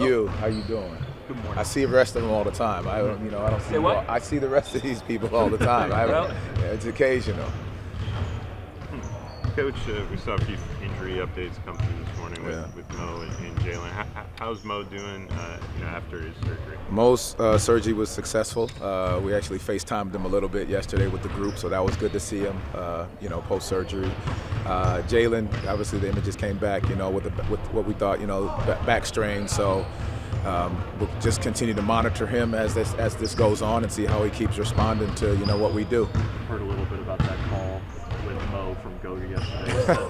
You, how you doing? Good morning. I see the rest of them all the time. I don't see. Say what? I see the rest of these people all the time. Well- It's occasional. Coach, we saw a few injury updates come through this morning Yeah. with Mo and Jalen. How's Mo doing after his surgery? Mo's surgery was successful. We actually FaceTimed him a little bit yesterday with the group, so that was good to see him. Post surgery. Jalen, obviously the images came back. With what we thought, back strain. So we'll just continue to monitor him as this goes on and see how he keeps responding to what we do. Heard a little bit about that call with Mo from Goga yesterday. So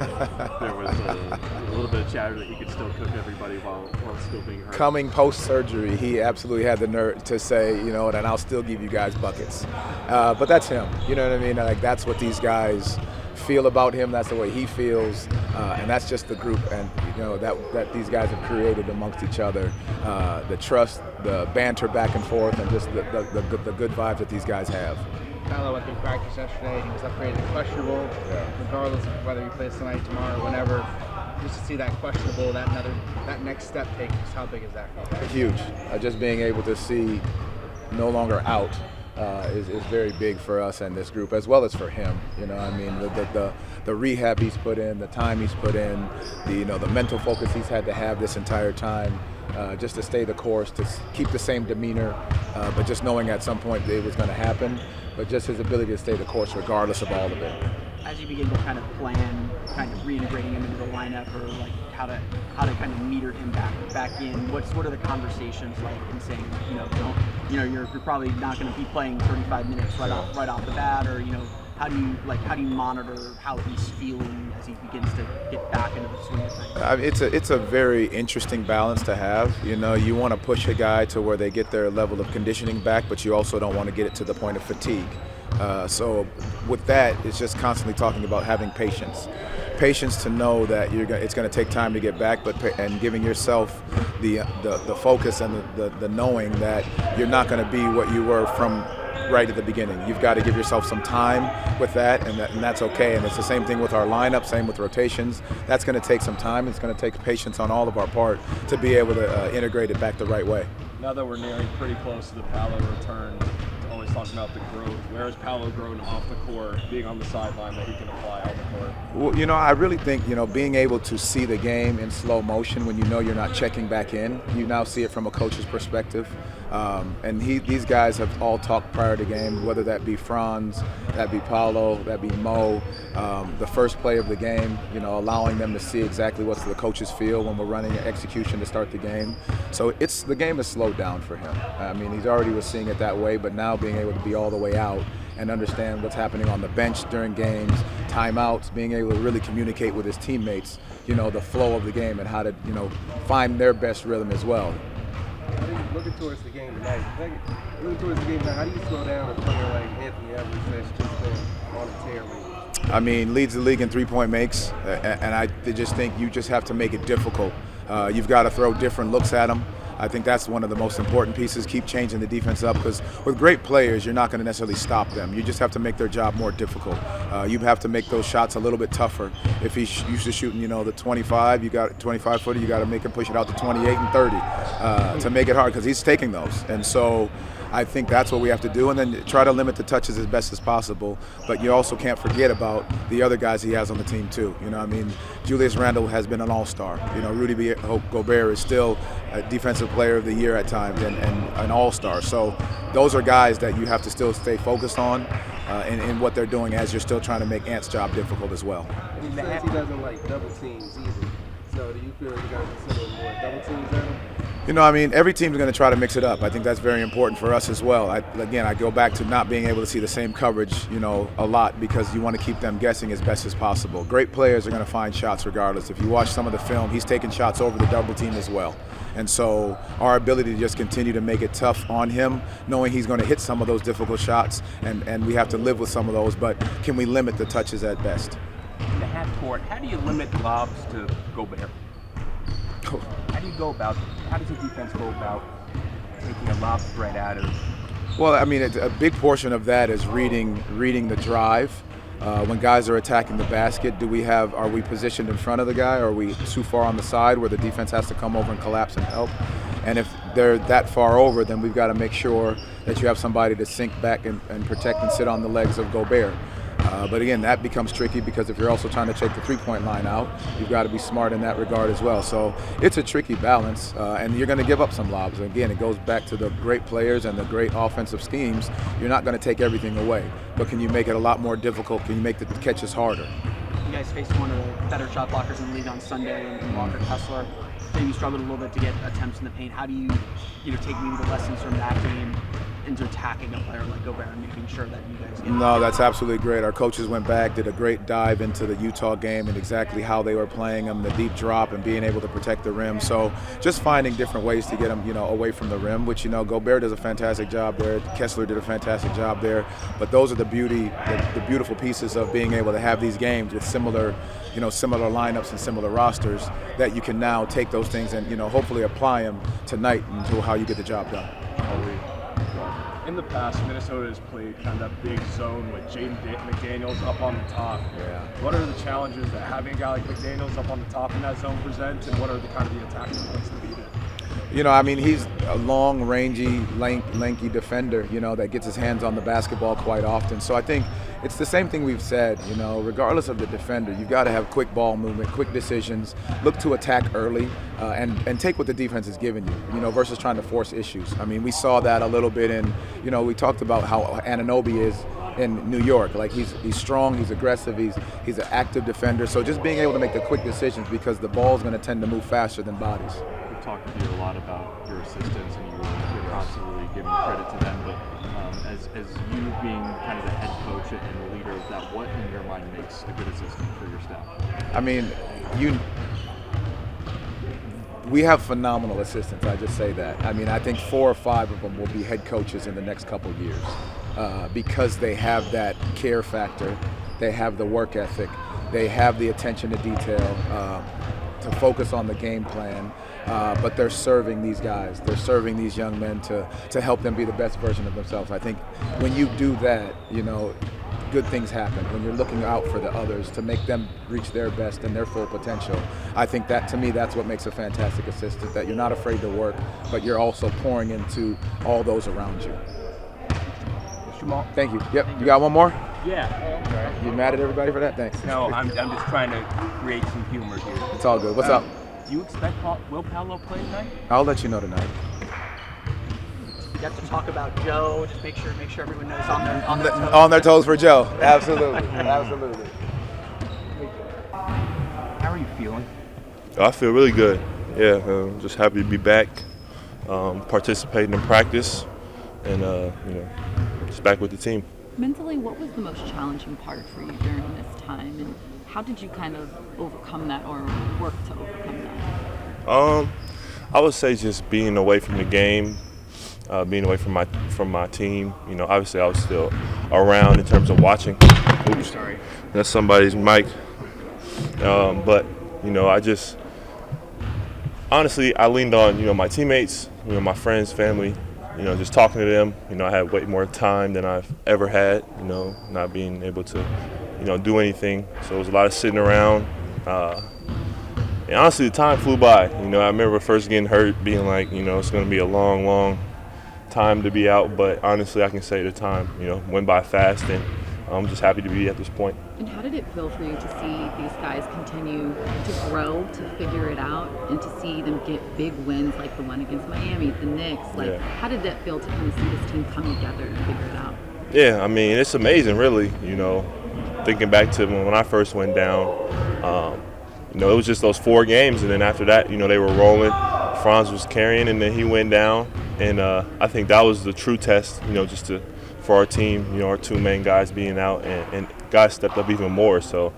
there was a little bit of chatter that he could still cook everybody while still being hurt. Coming post-surgery, he absolutely had the nerve to say, and I'll still give you guys buckets. But that's him. You know what I mean? Like, that's what these guys feel about him. That's the way he feels. And that's just the group and, that these guys have created amongst each other. The trust, the banter back and forth, and just the good vibes that these guys have. Paolo went through practice yesterday and he was upgraded to questionable, regardless of whether he plays tonight, tomorrow, whenever. Just to see that questionable, that next step take, just how big is that for you guys? Huge. Just being able to see no longer out is very big for us and this group, as well as for him. The rehab he's put in, the time he's put in, the mental focus he's had to have this entire time, just to stay the course, to keep the same demeanor, but just knowing at some point that it was going to happen, but just his ability to stay the course regardless of all of it. As you begin to kind of plan, kind of reintegrating him into the lineup, or like how to kind of meter him back in, what are the conversations like in saying, you're probably not going to be playing 35 minutes right off the bat, or how do you monitor how he's feeling as he begins to get back into the swing of things? It's a very interesting balance to have. You want to push a guy to where they get their level of conditioning back, but you also don't want to get it to the point of fatigue. So with that, it's just constantly talking about having patience to know that it's going to take time to get back, and giving yourself the focus and the knowing that you're not going to be what you were from right at the beginning. You've got to give yourself some time with that, and that's okay. And it's the same thing with our lineup, same with rotations. That's going to take some time. It's going to take patience on all of our part to be able to integrate it back the right way. Now that we're nearing pretty close to the Paolo return, always talking about the growth. Where has Paolo grown off the court, being on the sideline that he can apply on the court? Well, I really think, being able to see the game in slow motion when you're not checking back in, you now see it from a coach's perspective. And these guys have all talked prior to game, whether that be Franz, that be Paolo, that be Mo, the first play of the game, allowing them to see exactly what the coaches feel when we're running an execution to start the game. So the game is slowed down for him. I mean, he's already was seeing it that way, but now being able to be all the way out and understand what's happening on the bench during games, timeouts, being able to really communicate with his teammates, the flow of the game and how to, find their best rhythm as well. Looking towards the game tonight, how do you slow down a player like Anthony Edwards that's just been on a tear lately? I mean, leads the league in three-point makes, and I just think you just have to make it difficult. You've got to throw different looks at him. I think that's one of the most important pieces. Keep changing the defense up, because with great players, you're not going to necessarily stop them. You just have to make their job more difficult. You have to make those shots a little bit tougher. If he's used to shooting, the 25, you got 25-footer, you got to make him push it out to 28 and 30 to make it hard, because he's taking those. And so I think that's what we have to do, and then try to limit the touches as best as possible. But you also can't forget about the other guys he has on the team too. Julius Randle has been an all-star. Rudy Gobert is still a defensive player of the year at times and an all-star. So those are guys that you have to still stay focused on in what they're doing as you're still trying to make Ant's job difficult as well. And he says he doesn't like double teams either. So do you feel you got to consider more double teams at him? Every team's going to try to mix it up. I think that's very important for us as well. I go back to not being able to see the same coverage, a lot, because you want to keep them guessing as best as possible. Great players are going to find shots regardless. If you watch some of the film, he's taking shots over the double team as well. And so our ability to just continue to make it tough on him, knowing he's going to hit some of those difficult shots, and we have to live with some of those, but can we limit the touches at best? In the half court, how do you limit lobs to Gobert? How does the defense go about taking a lob threat out of? Well, I mean, a big portion of that is reading the drive. When guys are attacking the basket, are we positioned in front of the guy, or are we too far on the side where the defense has to come over and collapse and help? And if they're that far over, then we've got to make sure that you have somebody to sink back and protect and sit on the legs of Gobert. But again, that becomes tricky because if you're also trying to take the three-point line out, you've got to be smart in that regard as well. So it's a tricky balance, and you're going to give up some lobs. Again, it goes back to the great players and the great offensive schemes. You're not going to take everything away, but can you make it a lot more difficult? Can you make the catches harder? You guys faced one of the better shot blockers in the league on Sunday in Walker Kessler. Maybe struggled a little bit to get attempts in the paint. How do you take maybe the lessons from that game into attacking a player like Gobert and making sure that you guys get No, that's absolutely great. Our coaches went back, did a great dive into the Utah game and exactly how they were playing them, the deep drop and being able to protect the rim. So just finding different ways to get them, away from the rim, which, Gobert does a fantastic job there. Kessler did a fantastic job there. But those are the beautiful pieces of being able to have these games with similar lineups and similar rosters that you can now take those things and, hopefully apply them tonight into how you get the job done. In the past, Minnesota has played kind of that big zone with Jaden McDaniels up on the top. Yeah. What are the challenges that having a guy like McDaniels up on the top in that zone presents, and what are the kind of the attacking points to beat it? He's a long, rangy, lanky defender, that gets his hands on the basketball quite often. So I think it's the same thing we've said, regardless of the defender, you've got to have quick ball movement, quick decisions, look to attack early, and take what the defense is giving you, versus trying to force issues. I mean, we saw that a little bit in, we talked about how Anunoby is in New York. Like he's strong, he's aggressive, he's an active defender. So just being able to make the quick decisions because the ball's going to tend to move faster than bodies. We've talked with you a lot about your assistants, and you're constantly giving credit to them. But as you being kind of the head coach and the leader of that, what in your mind makes a good assistant for your staff? I mean, we have phenomenal assistants, I just say that. I mean, I think 4 or 5 of them will be head coaches in the next couple of years because they have that care factor, they have the work ethic, they have the attention to detail, to focus on the game plan, but they're serving these guys, they're serving these young men to help them be the best version of themselves. I think when you do that, good things happen. When you're looking out for the others to make them reach their best and their full potential, I think that, to me, that's what makes a fantastic assistant, that you're not afraid to work, but you're also pouring into all those around you. Thank you. Yep. You got one more? Yeah. You mad at everybody for that? Thanks. No, I'm just trying to create some humor here. It's all good. What's up? Do you expect Will Paolo play tonight? I'll let you know tonight. You have to talk about Joe. Just make sure everyone knows on their toes. On their toes for Joe. Absolutely. Absolutely. How are you feeling? I feel really good. Yeah, just happy to be back, participating in practice, and just back with the team. Mentally, what was the most challenging part for you during this time, and how did you kind of overcome that or work to overcome that? I would say just being away from the game, being away from my team. Obviously I was still around in terms of watching. Oops, sorry, that's somebody's mic. But I just honestly I leaned on my teammates, my friends, family. Just talking to them. I had way more time than I've ever had. Not being able to do anything. So it was a lot of sitting around. And honestly, the time flew by. I remember first getting hurt, being like, it's going to be a long, long time to be out. But honestly, I can say the time, went by fast, and I'm just happy to be at this point. And how did it feel for you to see these guys continue to grow, to figure it out, and to see them get big wins like the one against Miami, the Knicks? How did that feel to kind of see this team come together and figure it out? Yeah, I mean, it's amazing, really. Thinking back to when I first went down, it was just those 4 games, and then after that, they were rolling. Franz was carrying, and then he went down, and I think that was the true test, for our team, our 2 main guys being out, and guys stepped up even more. So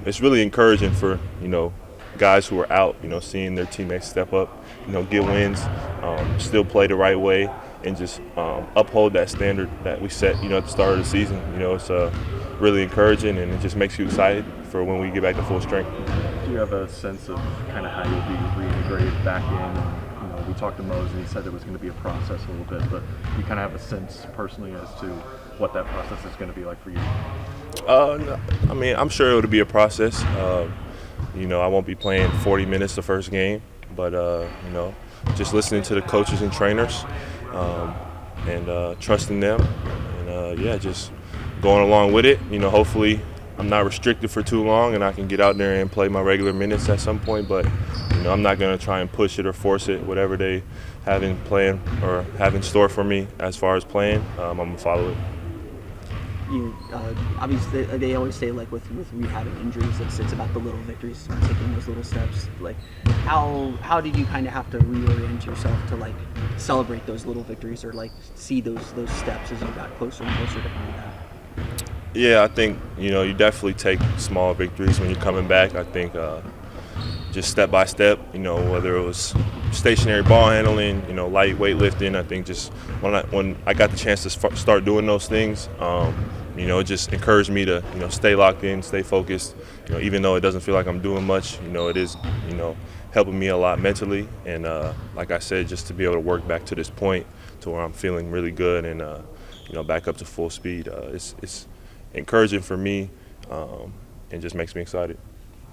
it's really encouraging for, guys who are out, seeing their teammates step up, get wins, still play the right way, and just uphold that standard that we set, at the start of the season. It's really encouraging, and it just makes you excited for when we get back to full strength. Do you have a sense of kind of how you'll be reintegrated back in? We talked to Mose, and he said it was going to be a process a little bit, but you kind of have a sense personally as to what that process is going to be like for you? No, I mean, I'm sure it'll be a process. I won't be playing 40 minutes the first game, but you know, just listening to the coaches and trainers, and trusting them, and yeah, just going along with it. You know, hopefully I'm not restricted for too long, and I can get out there and play my regular minutes at some point. But you know, I'm not going to try and push it or force it. Whatever they have in plan or have in store for me as far as playing, I'm going to follow it. You obviously they always say like with rehabbing injuries, it's about the little victories, taking those little steps. Like how did you kind of have to reorient yourself to like celebrate those little victories or like see those steps as you got closer and closer to coming back? Yeah, I think you know you definitely take small victories when you're coming back. I think just step by step, you know, whether it was stationary ball handling, you know, light weightlifting. I think just when I got the chance to start doing those things, you know, it just encouraged me to, you know, stay locked in, stay focused. You know, even though it doesn't feel like I'm doing much, you know, it is, you know, helping me a lot mentally. And like I said, just to be able to work back to this point to where I'm feeling really good and you know, back up to full speed, it's encouraging for me, and just makes me excited.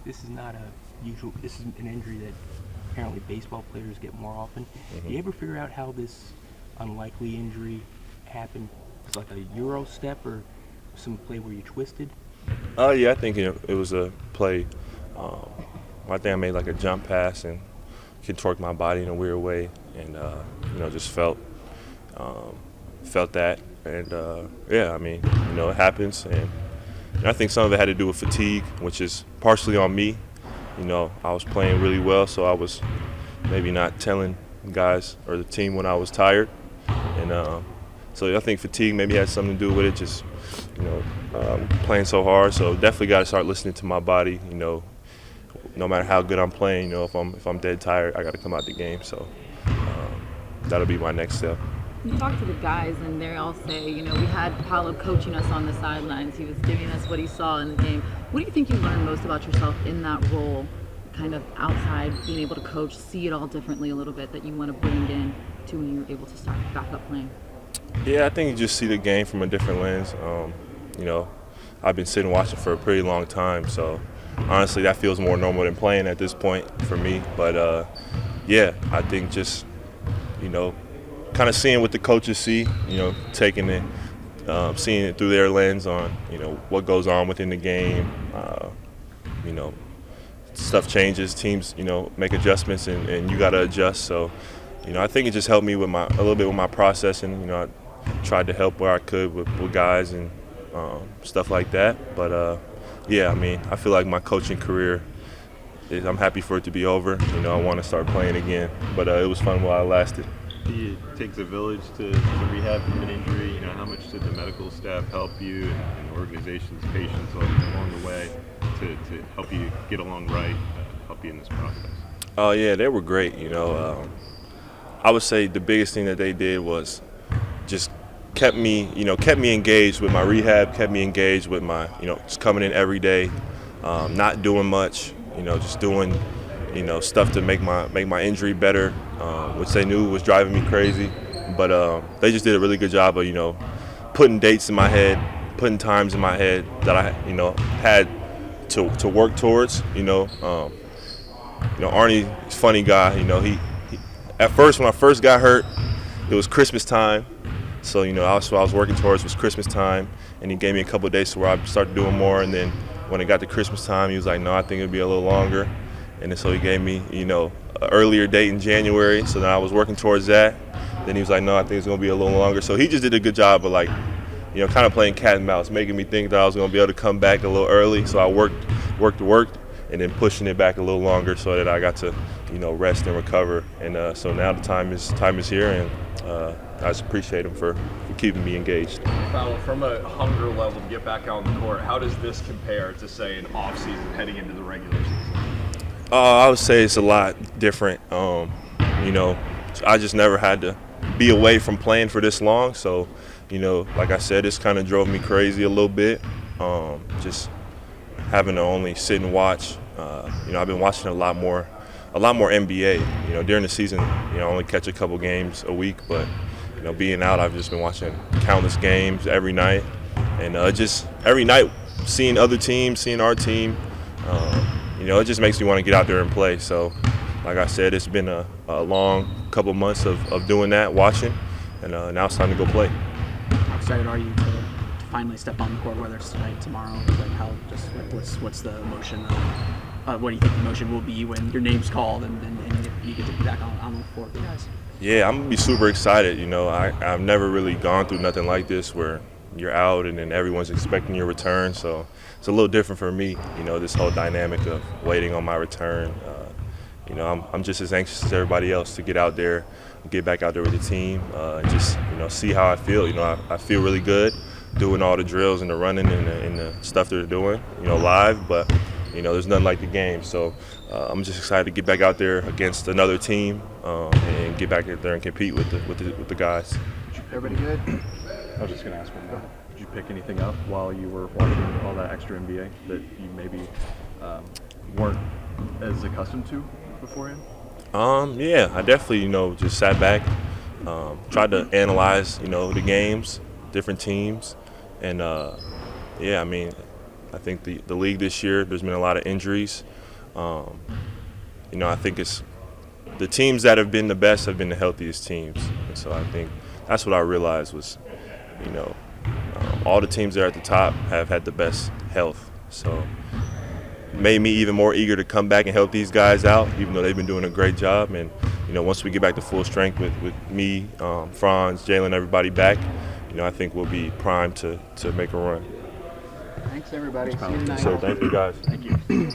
This is not a usual. This is an injury that apparently baseball players get more often. Mm-hmm. Do you ever figure out how this unlikely injury happened? It's like a Euro step or some play where you twisted? Yeah, I think it was a play. I think I made like a jump pass and contorted my body in a weird way, and you know, just felt that, and yeah, I mean, you know, it happens, and I think some of it had to do with fatigue, which is partially on me. You know, I was playing really well, so I was maybe not telling guys or the team when I was tired, and so I think fatigue maybe had something to do with it. Just, you know, playing so hard, so definitely got to start listening to my body. You know, no matter how good I'm playing, you know, if I'm dead tired, I got to come out the game. So that'll be my next step. You talk to the guys, and they all say, you know, we had Paolo coaching us on the sidelines. He was giving us what he saw in the game. What do you think you learned most about yourself in that role, kind of outside, being able to coach, see it all differently a little bit, that you want to bring in to when you're able to start back up playing? Yeah, I think you just see the game from a different lens. You know, I've been sitting watching for a pretty long time, so honestly, that feels more normal than playing at this point for me. But yeah, I think just, you know, kind of seeing what the coaches see, you know, taking it, seeing it through their lens on, you know, what goes on within the game. You know, stuff changes, teams, you know, make adjustments, and you got to adjust. So, you know, I think it just helped me a little bit with my processing. You know, I tried to help where I could with guys and stuff like that. But yeah, I mean, I feel like my coaching career, I'm happy for it to be over. You know, I want to start playing again. But it was fun while it lasted. It takes a village to rehab from an injury. You know, how much did the medical staff help you and organizations, patients along the way to help you get along right, help you in this process? Oh yeah, they were great. You know, I would say the biggest thing that they did was just kept me engaged with my rehab, kept me engaged with my, you know, just coming in every day, not doing much, you know, just doing, you know, stuff to make my injury better, which they knew was driving me crazy. But they just did a really good job of, you know, putting dates in my head, putting times in my head that I, you know, had to work towards. You know, Arnie's a funny guy. You know, he at first, when I first got hurt, it was Christmas time. So, you know, what I was working towards was Christmas time, and he gave me a couple of days to where I started doing more. And then when it got to Christmas time, he was like, no, I think it'll be a little longer. And then so he gave me, you know, an earlier date in January. So then I was working towards that. Then he was like, no, I think it's going to be a little longer. So he just did a good job of, like, you know, kind of playing cat and mouse, making me think that I was going to be able to come back a little early. So I worked, and then pushing it back a little longer so that I got to, you know, rest and recover. And so now the time is here, and I just appreciate him for keeping me engaged. Paolo, from a hunger level to get back out on the court, how does this compare to, say, an off-season heading into the regular season? I would say it's a lot different. You know, I just never had to be away from playing for this long. So, you know, like I said, this kind of drove me crazy a little bit. Just having to only sit and watch. You know, I've been watching a lot more NBA. You know, during the season, you know, I only catch a couple games a week, but, you know, being out, I've just been watching countless games every night, and just every night seeing other teams, seeing our team. You know, it just makes me want to get out there and play. So, like I said, it's been a long couple months of doing that, watching, and now it's time to go play. How excited are you to finally step on the court, whether it's tonight, tomorrow? Like how just like what's the emotion? What do you think the emotion will be when your name's called and you get to be back on the court with you guys? Yeah, I'm gonna be super excited. You know, I've never really gone through nothing like this where you're out and then everyone's expecting your return. So it's a little different for me. You know, this whole dynamic of waiting on my return. You know, I'm just as anxious as everybody else to get out there, get back out there with the team, and just see how I feel. You know, I feel really good doing all the drills and the running and the stuff they're doing. You know, live, but there's nothing like the game. So I'm just excited to get back out there against another team and get back out there and compete with the guys. Everybody good? I was just going to ask one more. Did you pick anything up while you were watching all that extra NBA that you maybe weren't as accustomed to beforehand? Yeah, I definitely just sat back, tried to analyze the games, different teams, and yeah, I mean, I think the league this year, there's been a lot of injuries. I think it's the teams that have been the best have been the healthiest teams, and so I think that's what I realized was, all the teams that are at the top have had the best health. So made me even more eager to come back and help these guys out, even though they've been doing a great job. And once we get back to full strength with me, Franz, Jalen, everybody back, I think we'll be primed to make a run. Thanks, everybody. See you tonight. So thank you guys. Thank you.